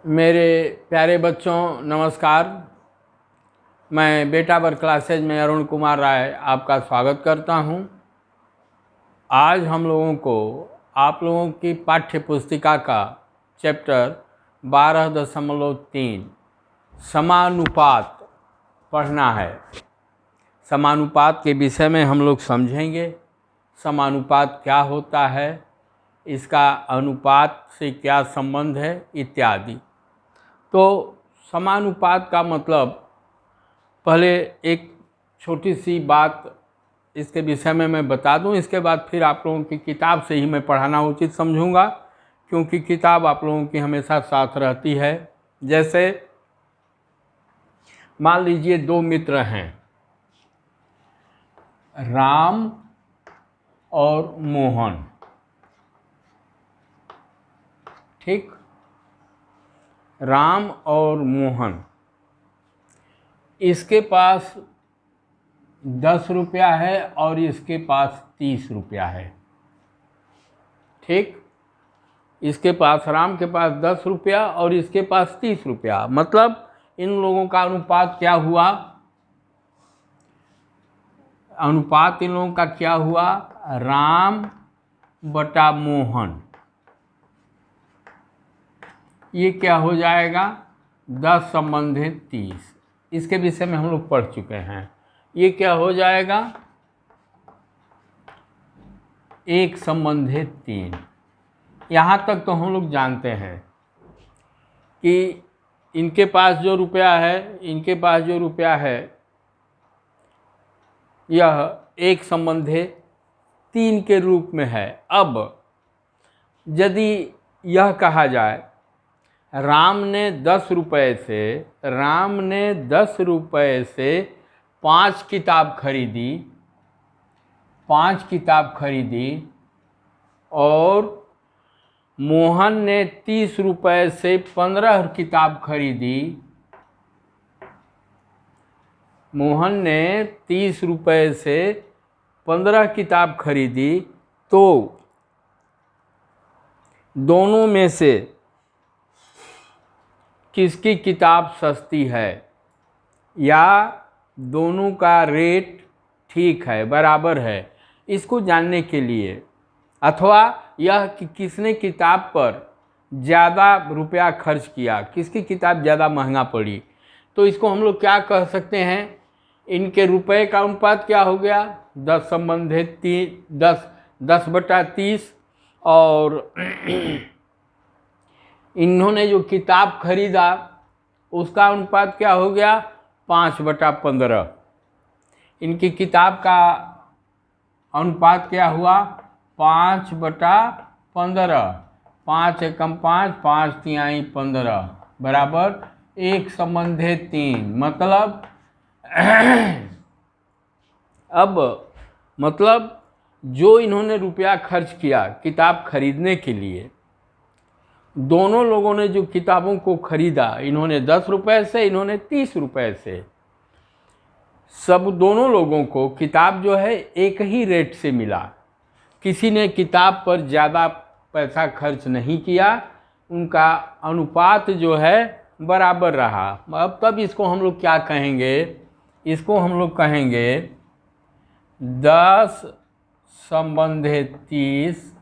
मेरे प्यारे बच्चों नमस्कार। मैं बेटा बर क्लासेज में अरुण कुमार राय आपका स्वागत करता हूं। आज हम लोगों को आप लोगों की पाठ्य पुस्तिका का चैप्टर 12.3 समानुपात पढ़ना है। समानुपात के विषय में हम लोग समझेंगे समानुपात क्या होता है, इसका अनुपात से क्या संबंध है इत्यादि। तो समानुपात का मतलब पहले एक छोटी सी बात इसके विषय में मैं बता दूं, इसके बाद फिर आप लोगों की किताब से ही मैं पढ़ाना उचित समझूंगा, क्योंकि किताब आप लोगों की हमेशा साथ रहती है। जैसे मान लीजिए दो मित्र हैं, राम और मोहन। ठीक, राम और मोहन, इसके पास 10 रुपया है और इसके पास 30 रुपया है। ठीक, इसके पास राम के पास 10 रुपया और इसके पास 30 रुपया, मतलब इन लोगों का अनुपात क्या हुआ? अनुपात इन लोगों का क्या हुआ? राम बटा मोहन। ये क्या हो जाएगा? 10 संबंधित 30। इसके विषय में हम लोग पढ़ चुके हैं। ये क्या हो जाएगा? 1 संबंधित 3। यहाँ तक तो हम लोग जानते हैं कि इनके पास जो रुपया है यह 1 संबंधित 3 के रूप में है। अब यदि यह कहा जाए राम ने 10 रुपये से 5 किताब खरीदी और मोहन ने 30 रुपये से 15 किताब खरीदी। मोहन ने 30 रुपये से 15 किताब खरीदी, तो दोनों में से किसकी किताब सस्ती है, या दोनों का रेट ठीक है, बराबर है, इसको जानने के लिए, अथवा यह कि किसने किताब पर ज़्यादा रुपया खर्च किया, किसकी किताब ज़्यादा महंगा पड़ी, तो इसको हम लोग क्या कह सकते हैं? इनके रुपए का अनुपात क्या हो गया? 10 संबंधित 10 बटा 30, और इन्होंने जो किताब खरीदा उसका अनुपात क्या हो गया? 5 बटा 15। इनकी किताब का अनुपात क्या हुआ? 5 बटा 15। 5 एकम 5, 5 तिहाई 15 बराबर 1 संबंधित 3। मतलब मतलब जो इन्होंने रुपया खर्च किया किताब खरीदने के लिए, दोनों लोगों ने जो किताबों को खरीदा, इन्होंने 10 रुपये से, इन्होंने 30 रुपये से, सब दोनों लोगों को किताब जो है एक ही रेट से मिला। किसी ने किताब पर ज़्यादा पैसा खर्च नहीं किया, उनका अनुपात जो है बराबर रहा। अब तब इसको हम लोग क्या कहेंगे? इसको हम लोग कहेंगे 10 संबंधित 30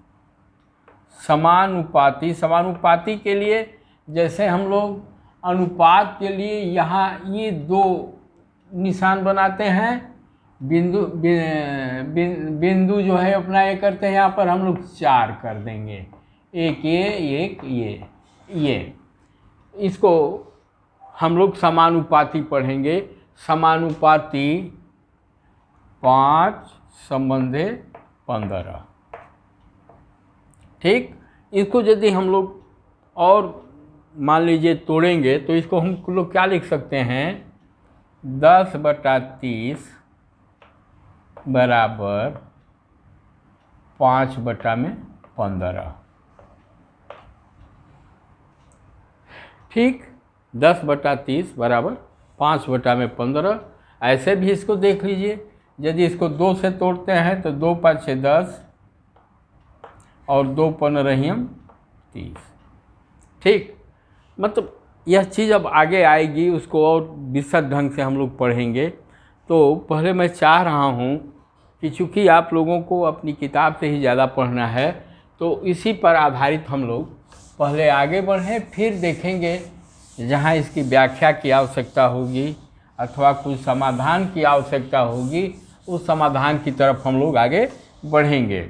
समानुपाती। समानुपाती के लिए जैसे हम लोग अनुपात के लिए यहाँ ये 2 निशान बनाते हैं, बिंदु जो है अपना ये करते हैं, यहाँ पर हम लोग 4 कर देंगे, एक ये। इसको हम लोग समानुपाती पढ़ेंगे। समानुपाती 5 संबंधित 15। ठीक, इसको यदि हम लोग और मान लीजिए तोड़ेंगे तो इसको हम लोग क्या लिख सकते हैं? 10 बटा 30 बराबर 5 बटा 15। ठीक, 10 बटा 30 बराबर 5 बटा 15। ऐसे भी इसको देख लीजिए, यदि इसको 2 से तोड़ते हैं तो 2 5 10 और 2 15 30। ठीक, मतलब यह चीज़ अब आगे आएगी, उसको और विशद ढंग से हम लोग पढ़ेंगे। तो पहले मैं चाह रहा हूँ कि चूँकि आप लोगों को अपनी किताब से ही ज़्यादा पढ़ना है, तो इसी पर आधारित हम लोग पहले आगे बढ़ें, फिर देखेंगे जहाँ इसकी व्याख्या की आवश्यकता होगी अथवा कुछ समाधान की आवश्यकता होगी, उस समाधान की तरफ हम लोग आगे बढ़ेंगे।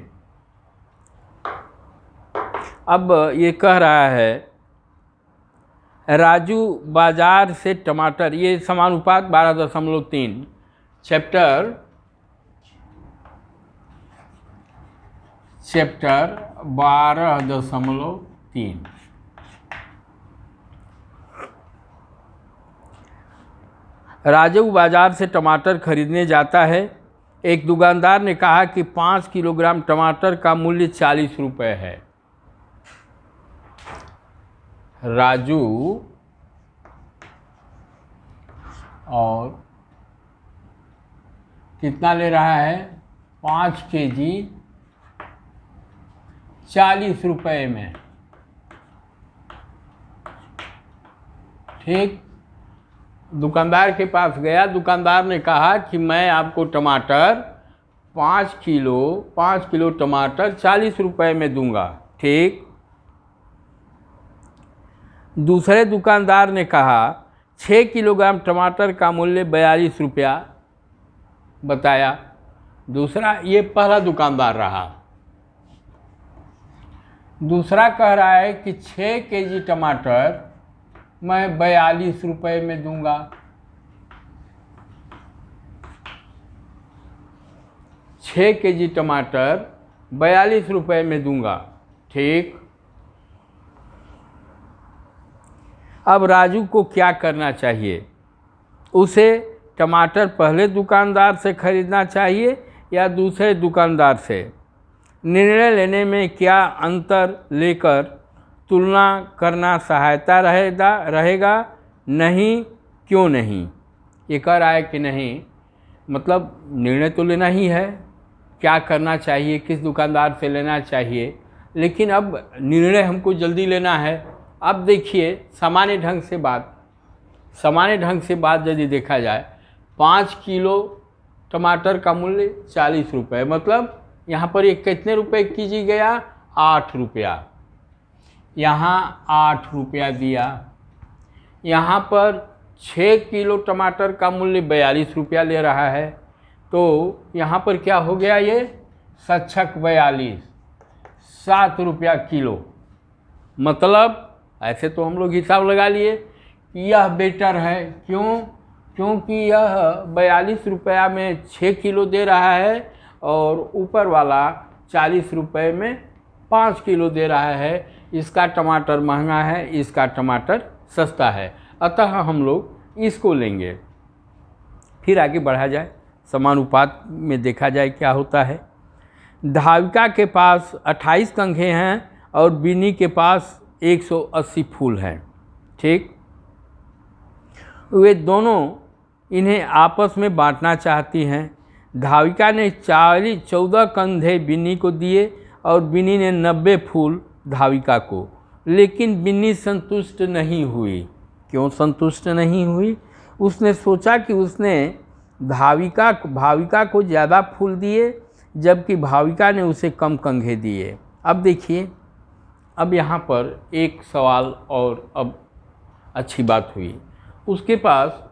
अब ये कह रहा है, राजू बाजार से टमाटर, ये समानुपात 12.3 चैप्टर 12.3। राजू बाजार से टमाटर खरीदने जाता है। एक दुकानदार ने कहा कि 5 किलोग्राम टमाटर का मूल्य 40 रुपये है। राजू और कितना ले रहा है? 5 केजी 40 रुपये में। ठीक, दुकानदार के पास गया। दुकानदार ने कहा कि मैं आपको टमाटर 5 किलो टमाटर 40 रुपये में दूंगा। ठीक, दूसरे दुकानदार ने कहा 6 किलोग्राम टमाटर का मूल्य 42 रुपया बताया। दूसरा, ये पहला दुकानदार रहा। दूसरा कह रहा है कि 6 केजी टमाटर मैं 42 रुपये में दूंगा। 6 केजी टमाटर 42 रुपये में दूंगा। ठीक, अब राजू को क्या करना चाहिए? उसे टमाटर पहले दुकानदार से खरीदना चाहिए या दूसरे दुकानदार से? निर्णय लेने में क्या अंतर लेकर तुलना करना सहायता रहेगा? नहीं, क्यों नहीं? ये कह रहा है कि नहीं, मतलब निर्णय तो लेना ही है, क्या करना चाहिए, किस दुकानदार से लेना चाहिए, लेकिन अब निर्णय हमको जल्दी लेना है। अब देखिए, सामान्य ढंग से बात यदि देखा जाए, 5 किलो टमाटर का मूल्य 40 रुपये, मतलब यहाँ पर ये कितने रुपए कीजिए गया? 8 रुपया। यहाँ 8 रुपया दिया। यहाँ पर 6 किलो टमाटर का मूल्य 42 रुपया ले रहा है, तो यहाँ पर क्या हो गया? ये 7×42 7 रुपया किलो। मतलब ऐसे तो हम लोग हिसाब लगा लिए कि यह बेटर है। क्यों? क्योंकि यह 42 रुपया में 6 किलो दे रहा है और ऊपर वाला 40 रुपये में 5 किलो दे रहा है। इसका टमाटर महंगा है, इसका टमाटर सस्ता है, अतः हम लोग इसको लेंगे। फिर आगे बढ़ा जाए, समानुपात में देखा जाए क्या होता है। धाविका के पास 28 कंघे हैं और बिन्नी के पास 180 फूल हैं। ठीक, वे दोनों इन्हें आपस में बांटना चाहती हैं। धाविका ने 14 कंधे बिन्नी को दिए और बिन्नी ने 90 फूल धाविका को, लेकिन बिन्नी संतुष्ट नहीं हुई। क्यों संतुष्ट नहीं हुई? उसने सोचा कि उसने भाविका को ज़्यादा फूल दिए, जबकि भाविका ने उसे कम कंघे दिए। अब देखिए, अब यहाँ पर एक सवाल और अब अच्छी बात हुई। उसके पास,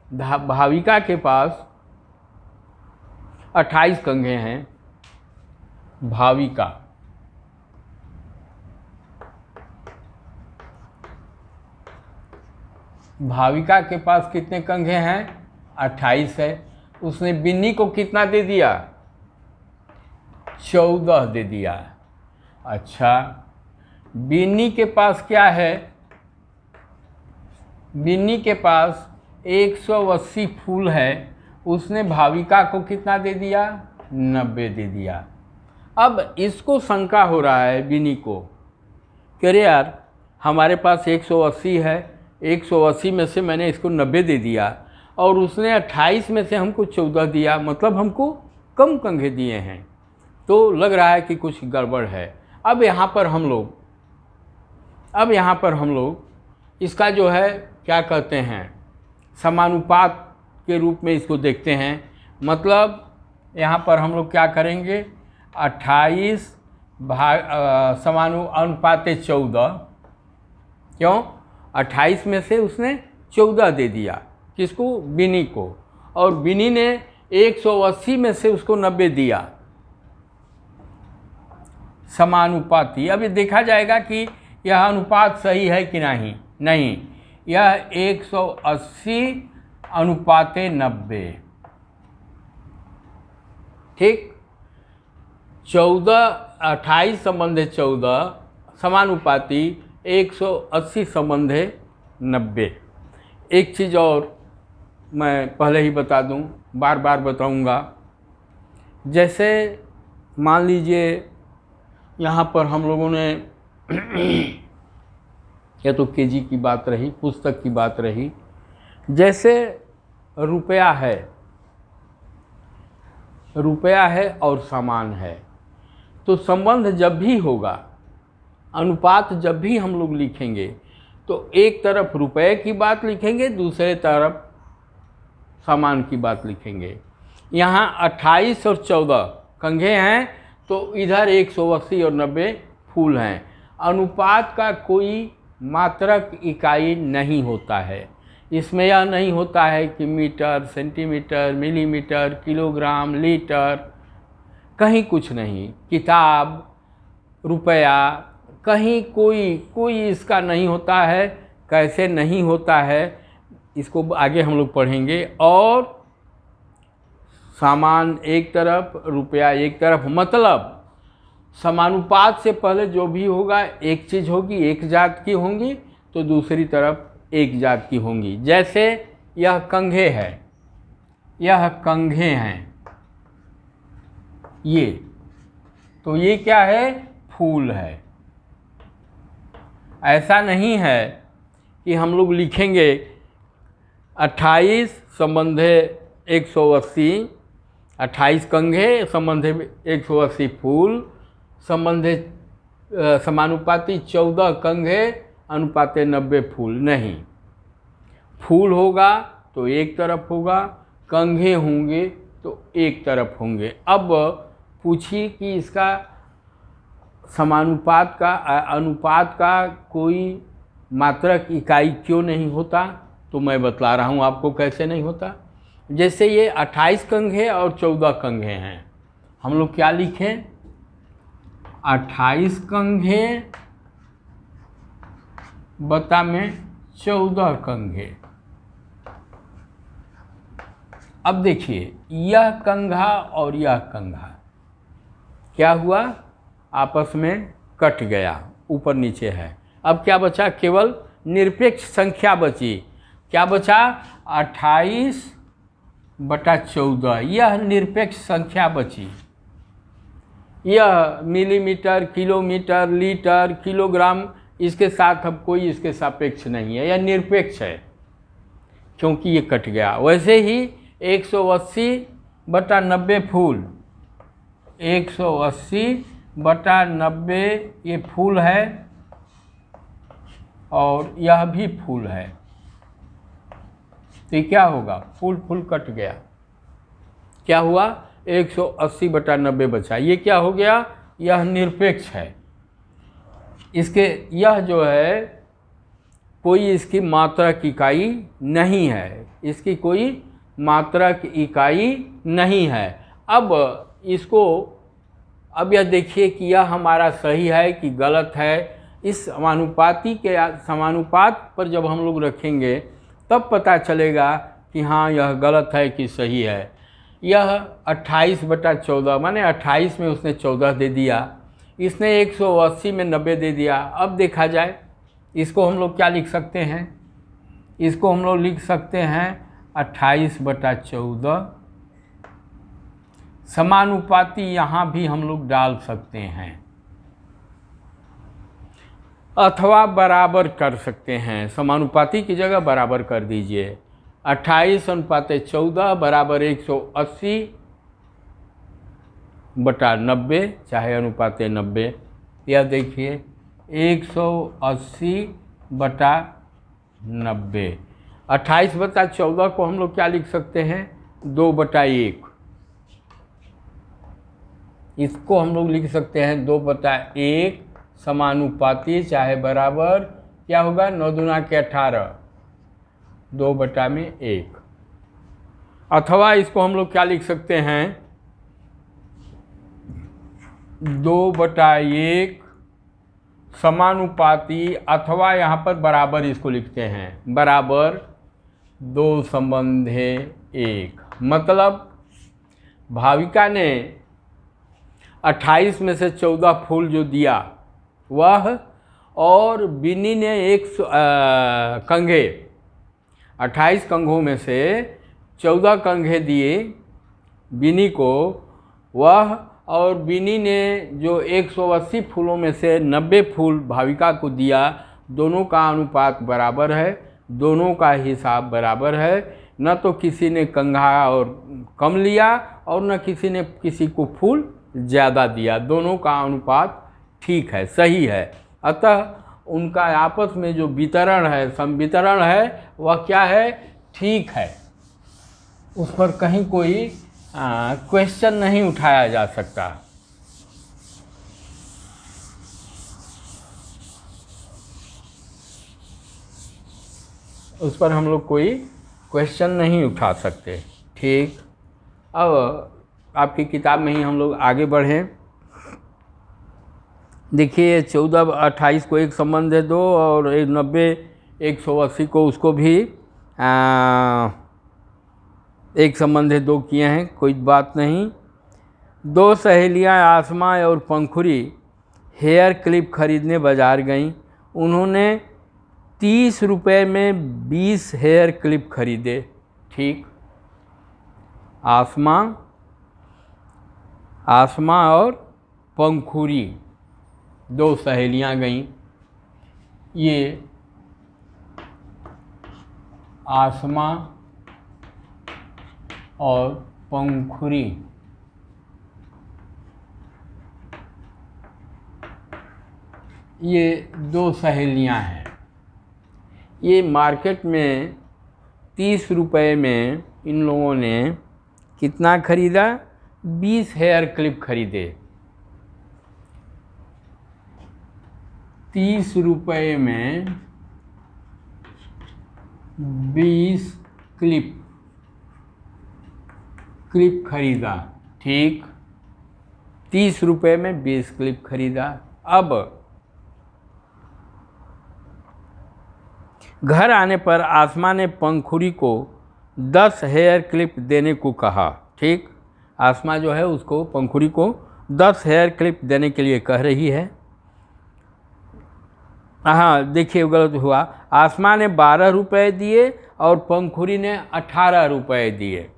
भाविका के पास 28 कंघे हैं। भाविका के पास कितने कंघे हैं? 28 है। उसने बिन्नी को कितना दे दिया? 14 दे दिया। अच्छा, बिन्नी के पास क्या है? बिन्नी के पास 180 फूल है। उसने भाविका को कितना दे दिया? 90 दे दिया। अब इसको शंका हो रहा है बिन्नी को कि अरे यार, हमारे पास 180 है, 180 में से मैंने इसको 90 दे दिया और उसने 28 में से हमको 14 दिया, मतलब हमको कम कंघे दिए हैं, तो लग रहा है कि कुछ गड़बड़ है। अब यहाँ पर हम लोग इसका जो है क्या कहते हैं, समानुपात के रूप में इसको देखते हैं। मतलब यहाँ पर हम लोग क्या करेंगे, 28 अनुपाते 14। क्यों? 28 में से उसने 14 दे दिया, किसको? बिनी को। और बिनी ने 180 में से उसको 90 दिया, समानुपाती। अब ये देखा जाएगा कि यह अनुपात सही है कि नहीं। यह 180 अनुपाते 90, ठीक। 28 संबंधे 14 समानुपाती 180 संबंधे 90। एक चीज़ और मैं पहले ही बता दूं, बार बार बताऊंगा। जैसे मान लीजिए यहाँ पर हम लोगों ने या तो केजी की बात रही, पुस्तक की बात रही। जैसे रुपया है और सामान है, तो संबंध जब भी होगा, अनुपात जब भी हम लोग लिखेंगे, तो एक तरफ रुपए की बात लिखेंगे, दूसरे तरफ सामान की बात लिखेंगे। यहाँ 28 और 14 कंघे हैं, तो इधर 180 और 90 फूल हैं। अनुपात का कोई मात्रक इकाई नहीं होता है। इसमें यह नहीं होता है कि metre, centimetre, millimetre, kilogram, litre, कहीं कुछ नहीं। किताब, रुपया, कहीं कोई इसका नहीं होता है। कैसे नहीं होता है इसको आगे हम लोग पढ़ेंगे। और सामान एक तरफ, रुपया एक तरफ, मतलब समानुपात से पहले जो भी होगा एक चीज़ होगी, एक जात की होंगी, तो दूसरी तरफ एक जात की होंगी। जैसे यह कंघे है, यह कंघे हैं, ये तो ये क्या है? फूल है। ऐसा नहीं है कि हम लोग लिखेंगे 28 संबंधे 180, 28 कंघे संबंधे 180 फूल, संबंधे समानुपाती 14 कंघे अनुपाते 90 फूल। नहीं, फूल होगा तो एक तरफ होगा, कंघे होंगे तो एक तरफ होंगे। अब पूछिए कि इसका समानुपात का, अनुपात का कोई मात्रक इकाई क्यों नहीं होता? तो मैं बतला रहा हूँ आपको कैसे नहीं होता। जैसे ये 28 कंघे और 14 कंघे हैं, हम लोग क्या लिखें? 28 कंघे बता में 14 कंघे। अब देखिए, यह कंघा और यह कंघा क्या हुआ? आपस में कट गया, ऊपर नीचे है। अब क्या बचा? केवल निरपेक्ष संख्या बची। क्या बचा? 28/14। यह निरपेक्ष संख्या बची। यह मिलीमीटर, किलोमीटर, लीटर, किलोग्राम, इसके साथ अब कोई इसके सापेक्ष नहीं है, यह निरपेक्ष है क्योंकि ये कट गया। वैसे ही 180/90 फूल, 180/90 ये फूल है और यह भी फूल है। तो क्या होगा? फूल कट गया। क्या हुआ? 180/90 बचा। ये क्या हो गया? यह निरपेक्ष है। इसके यह जो है कोई इसकी मात्रक इकाई नहीं है, इसकी कोई मात्रक इकाई नहीं है। अब इसको, अब यह देखिए कि यह हमारा सही है कि गलत है। इस समानुपाती के समानुपात पर जब हम लोग रखेंगे तब पता चलेगा कि हाँ यह गलत है कि सही है। यह 28/14 माने 28 में उसने 14 दे दिया, इसने 180 में 90 दे दिया। अब देखा जाए इसको हम लोग क्या लिख सकते हैं? इसको हम लोग लिख सकते हैं 28/14। समानुपाती यहाँ भी हम लोग डाल सकते हैं अथवा बराबर कर सकते हैं। समानुपाती की जगह बराबर कर दीजिए। 28/14 बराबर 180/90, चाहे अनुपाते 90। यह देखिए 180/90 90। 28/14 को हम लोग क्या लिख सकते हैं? 2/1। इसको हम लोग लिख सकते हैं 2/1 समानुपाती चाहे बराबर क्या होगा? 9 दूना के 18, 2/1। अथवा इसको हम लोग क्या लिख सकते हैं? 2/1 समानुपाती अथवा यहाँ पर बराबर इसको लिखते हैं, बराबर 2 संबंधे 1। मतलब भाविका ने 28 में से 14 फूल जो दिया वह, और बिन्नी ने कंघे 28 कंघों में से 14 कंघे दिए बिन्नी को वह, और बिन्नी ने जो 180 फूलों में से 90 फूल भाविका को दिया। दोनों का अनुपात बराबर है, दोनों का हिसाब बराबर है। न तो किसी ने कंघा और कम लिया और न किसी ने किसी को फूल ज़्यादा दिया। दोनों का अनुपात ठीक है, सही है। अतः उनका आपस में जो वितरण है, संवितरण है, वह क्या है? ठीक है। उस पर कहीं कोई क्वेश्चन नहीं उठाया जा सकता। उस पर हम लोग कोई क्वेश्चन नहीं उठा सकते। ठीक, अब आपकी किताब में ही हम लोग आगे बढ़ें। देखिए 14/28 को एक संबंध है 2, और 90 180 को उसको भी एक संबंध है 2 किए हैं, कोई बात नहीं। 2 सहेलियां आसमा और पंखुरी हेयर क्लिप खरीदने बाज़ार गईं। उन्होंने 30 रुपये में 20 हेयर क्लिप खरीदे। ठीक, आसमा और पंखुरी 2 सहेलियां गईं। ये आसमा और पंखुरी ये 2 सहेलियां हैं। ये मार्केट में 30 रुपये में इन लोगों ने कितना खरीदा? 20 हेयर क्लिप खरीदे। 30 रुपये में 20 क्लिप खरीदा। ठीक, 30 रुपये में 20 क्लिप खरीदा। अब घर आने पर आसमा ने पंखुरी को 10 हेयर क्लिप देने को कहा। ठीक, आसमा जो है उसको पंखुरी को 10 हेयर क्लिप देने के लिए कह रही है। हाँ, देखिए गलत हुआ। आसमा ने 12 रुपये दिए और पंखुरी ने 18 रुपये दिए।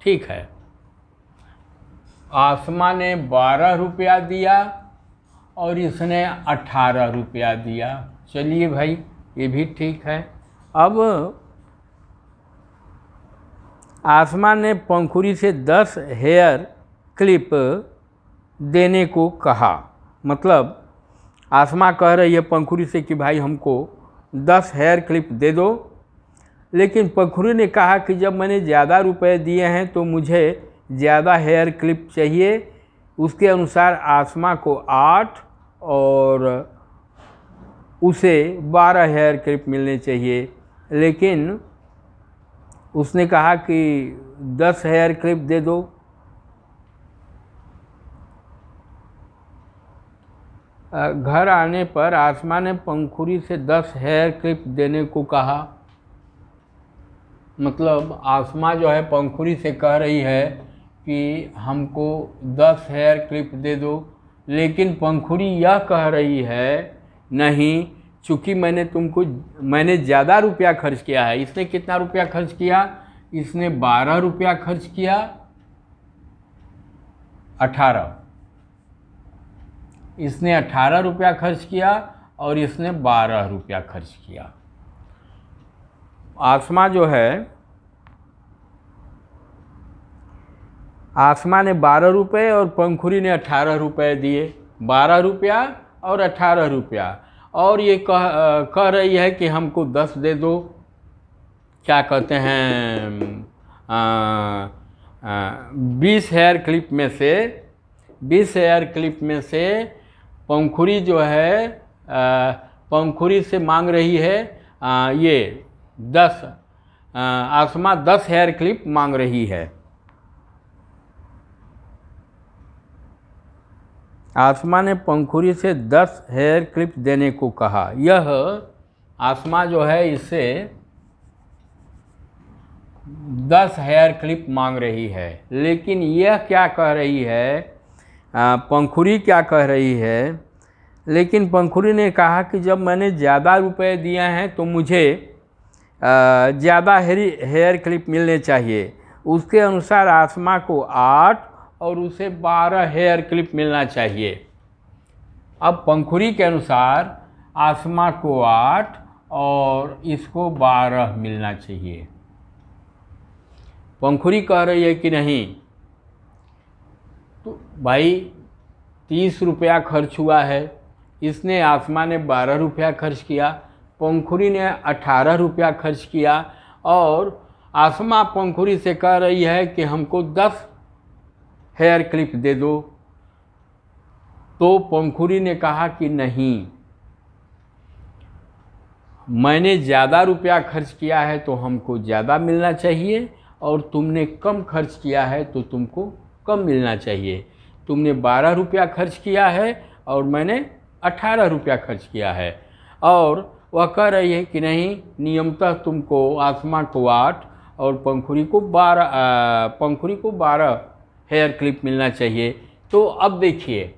ठीक है, आसमा ने 12 रुपया दिया और इसने 18 रुपया दिया। चलिए भाई, ये भी ठीक है। अब आसमा ने पंखुरी से 10 हेयर क्लिप देने को कहा। मतलब आसमा कह रही है पंखुरी से कि भाई हमको 10 हेयर क्लिप दे दो, लेकिन पंखुरी ने कहा कि जब मैंने ज़्यादा रुपए दिए हैं तो मुझे ज़्यादा हेयर क्लिप चाहिए। उसके अनुसार आसमा को 8 और उसे 12 हेयर क्लिप मिलने चाहिए, लेकिन उसने कहा कि 10 हेयर क्लिप दे दो। घर आने पर आसमा ने पंखुरी से 10 हेयर क्लिप देने को कहा। मतलब आसमा जो है पंखुरी से कह रही है कि हमको 10 हेयर क्लिप दे दो, लेकिन पंखुरी यह कह रही है नहीं, चूँकि मैंने ज़्यादा रुपया खर्च किया है। इसने कितना रुपया खर्च किया? इसने 12 रुपया खर्च किया, 18। इसने 18 रुपया खर्च किया और इसने 12 रुपया खर्च किया। आसमा जो है, आसमा ने 12 रुपये और पंखुरी ने 18 रुपये दिए। 12 रुपया और 18 रुपया, और ये कह रही है कि हमको 10 दे दो, क्या कहते हैं 20 हेयर क्लिप में से 20 हेयर क्लिप में से पंखुड़ी जो है पंखुड़ी से मांग रही है ये 10 आसमा 10 हेयर क्लिप मांग रही है। आसमा ने पंखुड़ी से 10 हेयर क्लिप देने को कहा। यह आसमा जो है इससे 10 हेयर क्लिप मांग रही है, लेकिन यह क्या कह रही है, पंखुड़ी क्या कह रही है, लेकिन पंखुड़ी ने कहा कि जब मैंने ज़्यादा रुपए दिए हैं तो मुझे ज़्यादा हेयर क्लिप मिलने चाहिए। उसके अनुसार आसमा को 8 और उसे 12 हेयर क्लिप मिलना चाहिए। अब पंखुड़ी के अनुसार आसमा को 8 और इसको 12 मिलना चाहिए। पंखुड़ी कह रही है कि नहीं, तो भाई 30 रुपया खर्च हुआ है, इसने आसमा ने 12 रुपया खर्च किया, पंखुड़ी ने 18 रुपया खर्च किया और आसमा पंखुड़ी से कह रही है कि हमको 10 हेयर क्लिप दे दो। तो पंखुड़ी ने कहा कि नहीं, मैंने ज़्यादा रुपया खर्च किया है तो हमको ज़्यादा मिलना चाहिए और तुमने कम खर्च किया है तो तुमको कम मिलना चाहिए। तुमने 12 रुपया खर्च किया है और मैंने 18 रुपया खर्च किया है। और वह कह रही है कि नहीं, नियमतः तुमको आसमा को 8 और पंखुड़ी को 12 हेयर क्लिप मिलना चाहिए। तो अब देखिए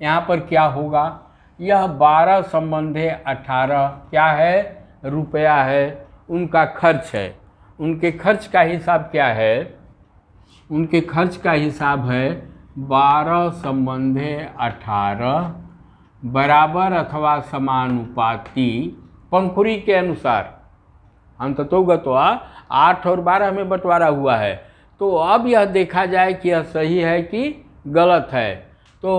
यहाँ पर क्या होगा, यह 12 संबंधे 18 क्या है, रुपया है, उनका खर्च है। उनके खर्च का हिसाब क्या है, उनके खर्च का हिसाब है 12 संबंधे 18 बराबर अथवा समानुपाती पंखुड़ी के अनुसार। अंततोगत्वा 8 और 12 में बंटवारा हुआ है। तो अब यह देखा जाए कि यह सही है कि गलत है। तो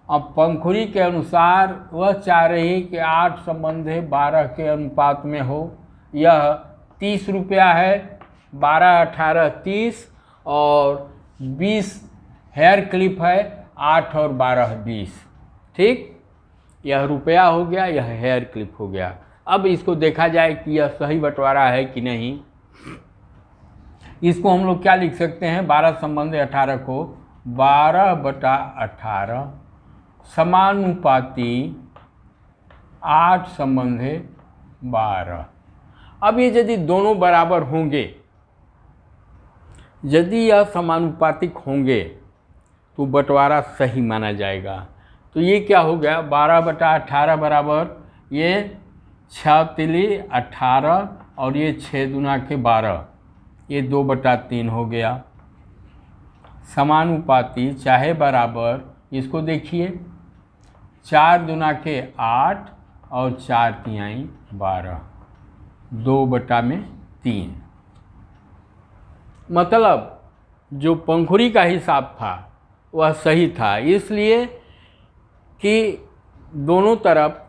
अब पंखुड़ी के अनुसार वह चाह रही कि 8 संबंधे 12 के अनुपात में हो। यह 30 रुपया है, 12 18 30 और 20 हेयर क्लिप है, 8 और 12 20। ठीक, यह रुपया हो गया, यह हेयर क्लिप हो गया। अब इसको देखा जाए कि यह सही बंटवारा है कि नहीं। इसको हम लोग क्या लिख सकते हैं, 12 संबंधे 18 को 12/18 समानुपाती 8 संबंधे 12। अब ये यदि दोनों बराबर होंगे, यदि यह समानुपातिक होंगे तो बंटवारा सही माना जाएगा। तो ये क्या हो गया, 12/18 बराबर ये 6 तिली 18 और ये 6 दूना के 12, ये 2/3 हो गया। समानुपाती चाहे बराबर, इसको देखिए 4 दूना के 8 और 4 तिहाई 12, 2/3। मतलब जो पंखुड़ी का हिसाब था वह सही था, इसलिए कि दोनों तरफ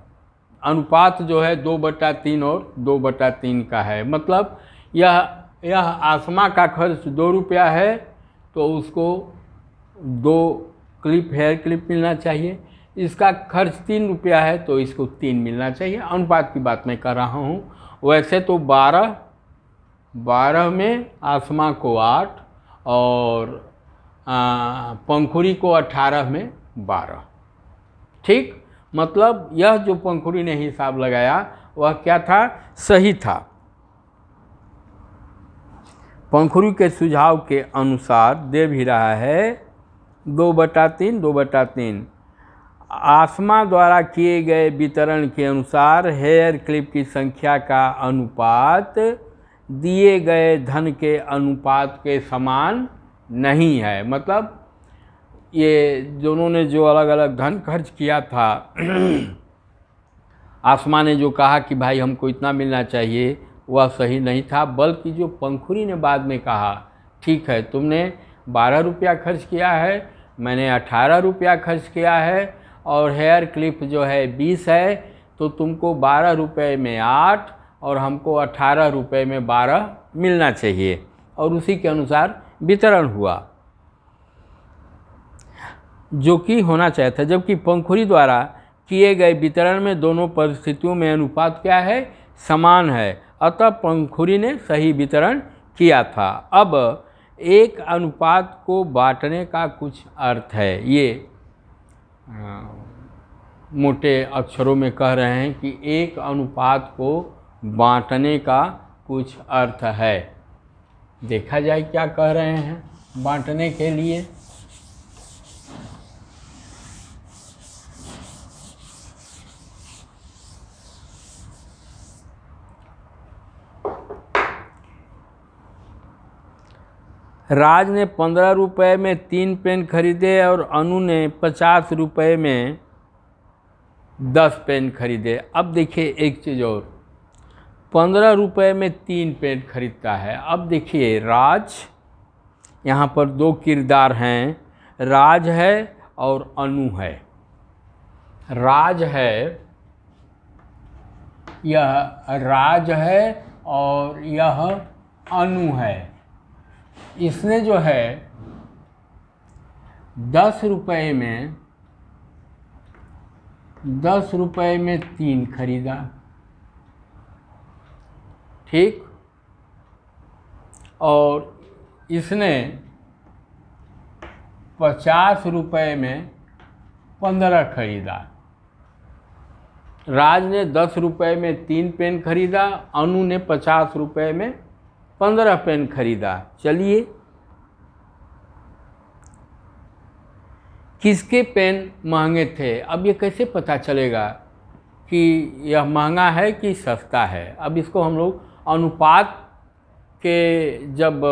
अनुपात जो है 2/3 और 2/3 का है। मतलब यह आसमा का खर्च 2 रुपया है तो उसको 2 हेयर क्लिप मिलना चाहिए। इसका खर्च 3 रुपया है तो इसको 3 मिलना चाहिए। अनुपात की बात मैं कर रहा हूँ। वैसे तो 12 में आसमा को 8 और पंखुड़ी को 18 में 12। ठीक, मतलब यह जो पंखुड़ी ने हिसाब लगाया वह क्या था, सही था। पंखुड़ी के सुझाव के अनुसार दे भी रहा है 2/3 2/3। आसमा द्वारा किए गए वितरण के अनुसार हेयर क्लिप की संख्या का अनुपात दिए गए धन के अनुपात के समान नहीं है। मतलब ये दोनों ने जो अलग अलग धन खर्च किया था, आसमा ने जो कहा कि भाई हमको इतना मिलना चाहिए, वह सही नहीं था। बल्कि जो पंखुड़ी ने बाद में कहा, ठीक है तुमने 12 रुपया खर्च किया है, मैंने 18 रुपया खर्च किया है और हेयर क्लिप जो है 20 है, तो तुमको 12 रुपये में 8 और हमको 18 रुपये में 12 मिलना चाहिए, और उसी के अनुसार वितरण हुआ जो कि होना चाहिए था। जबकि पंखुड़ी द्वारा किए गए वितरण में दोनों परिस्थितियों में अनुपात क्या है, समान है, अतः पंखुड़ी ने सही वितरण किया था। अब एक अनुपात को बांटने का कुछ अर्थ है, ये मोटे अक्षरों में कह रहे हैं कि एक अनुपात को बांटने का कुछ अर्थ है। देखा जाए क्या कह रहे हैं बांटने के लिए। राज ने 15 रुपये में 3 पेन खरीदे और अनु ने 50 रुपये में 10 पेन खरीदे। अब देखिए एक चीज़ और, 15 रुपये में 3 पेन खरीदता है। अब देखिए राज, यहाँ पर दो किरदार हैं, राज है और अनु है। राज है, यह राज है और यह अनु है। इसने जो है 10 रुपये में 3 खरीदा, ठीक, और इसने 50 रुपये में 15 खरीदा। राज ने 10 रुपये में 3 पेन खरीदा, अनु ने 50 रुपये में 15 पेन खरीदा। चलिए, किसके पेन महंगे थे? अब ये कैसे पता चलेगा कि यह महंगा है कि सस्ता है? अब इसको हम लोग अनुपात के जब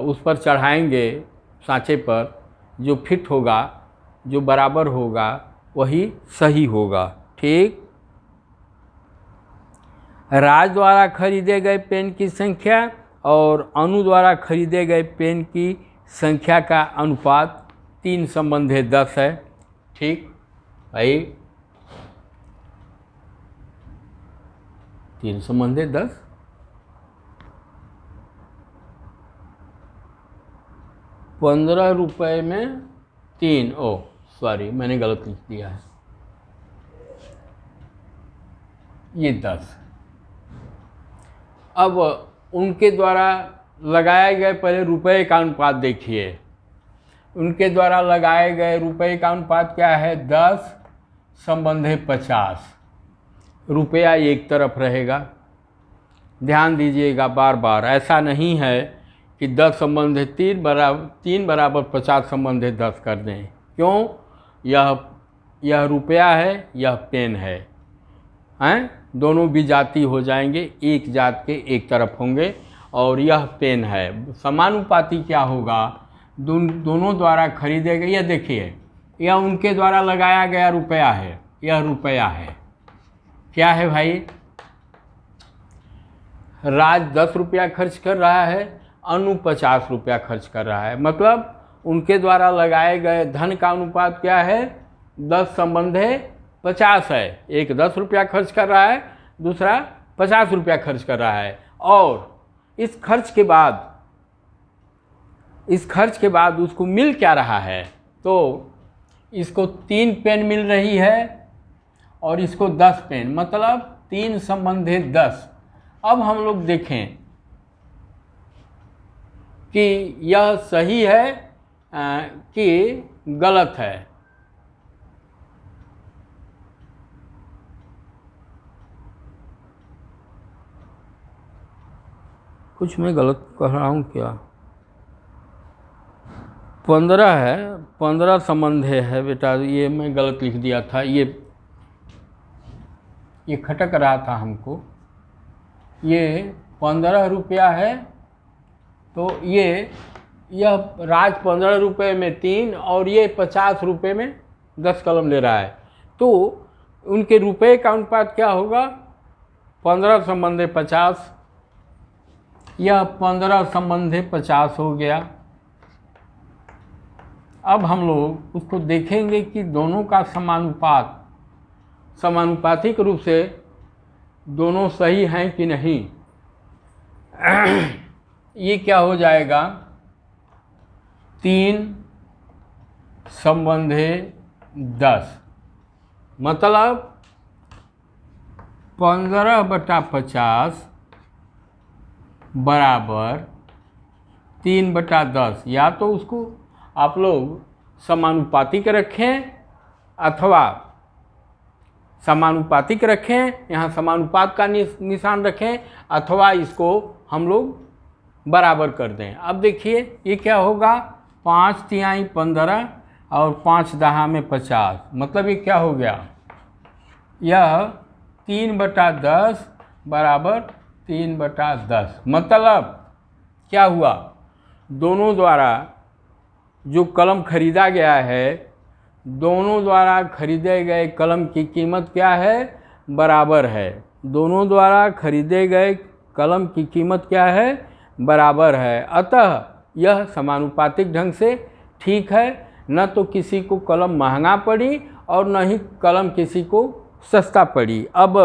उस पर चढ़ाएंगे सांचे पर, जो फिट होगा, जो बराबर होगा, वही सही होगा, ठीक। राज द्वारा खरीदे गए पेन की संख्या और अनु द्वारा खरीदे गए पेन की संख्या का अनुपात 3:10 है, ठीक भाई, 3:10। ₹15 रुपये में 3, ओह सॉरी मैंने गलत लिख दिया है, ये 10। अब उनके द्वारा लगाए गए, पहले रुपए का अनुपात देखिए, उनके द्वारा लगाए गए रुपए का अनुपात क्या है, 10:50। रुपया एक तरफ रहेगा, ध्यान दीजिएगा बार बार, ऐसा नहीं है कि 10:3 बराबर 50:10 कर दें। क्यों? यह रुपया है, यह पेन है, हैं, दोनों भी जाति हो जाएंगे, एक जात के एक तरफ होंगे, और यह पेन है। समानुपाती क्या होगा, दोनों द्वारा खरीदे गए, यह देखिए, यह उनके द्वारा लगाया गया रुपया है, यह रुपया है, क्या है भाई, राज 10 रुपया खर्च कर रहा है, अनु 50 रुपया खर्च कर रहा है। मतलब उनके द्वारा लगाए गए धन का अनुपात क्या है, 10:50 है। एक 10 रुपया खर्च कर रहा है, दूसरा 50 रुपया खर्च कर रहा है, और इस खर्च के बाद उसको मिल क्या रहा है, तो इसको 3 पेन मिल रही है और इसको 10 पेन, मतलब 3:10। अब हम लोग देखें कि यह सही है कि गलत है। कुछ मैं गलत कह रहा हूँ क्या? 15 है, 15 संबंधे है बेटा, ये मैं गलत लिख दिया था, ये खटक रहा था हमको। ये 15 रुपया है, तो यह राज 15 रुपये में 3 और ये 50 रुपये में 10 कलम ले रहा है, तो उनके रुपए का अनुपात क्या होगा, 15:50। यह 15:50 हो गया। अब हम लोग उसको देखेंगे कि दोनों का समानुपात समानुपातिक रूप से दोनों सही हैं कि नहीं। ये क्या हो जाएगा, 3 संबंधे 10, मतलब 15/50 बराबर 3/10। या तो उसको आप लोग समानुपातिक रखें अथवा समानुपातिक रखें, यहाँ समानुपात का निशान रखें, अथवा इसको हम लोग बराबर कर दें। अब देखिए ये क्या होगा, 5×3 = 15 और 5×10 = 50, मतलब ये क्या हो गया, यह 3/10 बराबर 3/10। मतलब क्या हुआ, दोनों द्वारा जो कलम खरीदा गया है, दोनों द्वारा खरीदे गए कलम की कीमत क्या है, बराबर है। दोनों द्वारा खरीदे गए कलम की कीमत क्या है, बराबर है। अतः यह समानुपातिक ढंग से ठीक है। न तो किसी को कलम महंगा पड़ी और न ही कलम किसी को सस्ता पड़ी। अब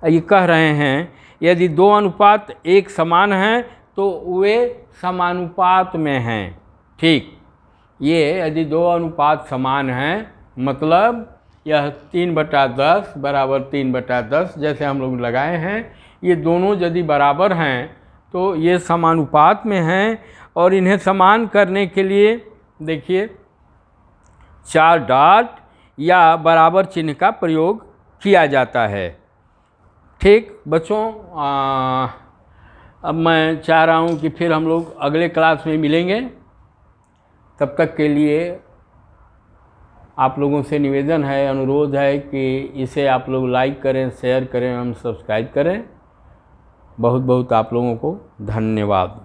ये कह रहे हैं यदि 2 अनुपात एक समान हैं तो वे समानुपात में हैं। ठीक, ये यदि 2 अनुपात समान हैं, मतलब यह 3/10 बराबर 3/10 जैसे हम लोग लगाए हैं, ये दोनों यदि बराबर हैं तो ये समानुपात में हैं। और इन्हें समान करने के लिए देखिए 4 डॉट या बराबर चिन्ह का प्रयोग किया जाता है। ठीक बच्चों, अब मैं चाह रहा हूँ कि फिर हम लोग अगले क्लास में मिलेंगे। तब तक के लिए आप लोगों से निवेदन है, अनुरोध है कि इसे आप लोग लाइक करें, शेयर करें एवं सब्सक्राइब करें। बहुत बहुत आप लोगों को धन्यवाद।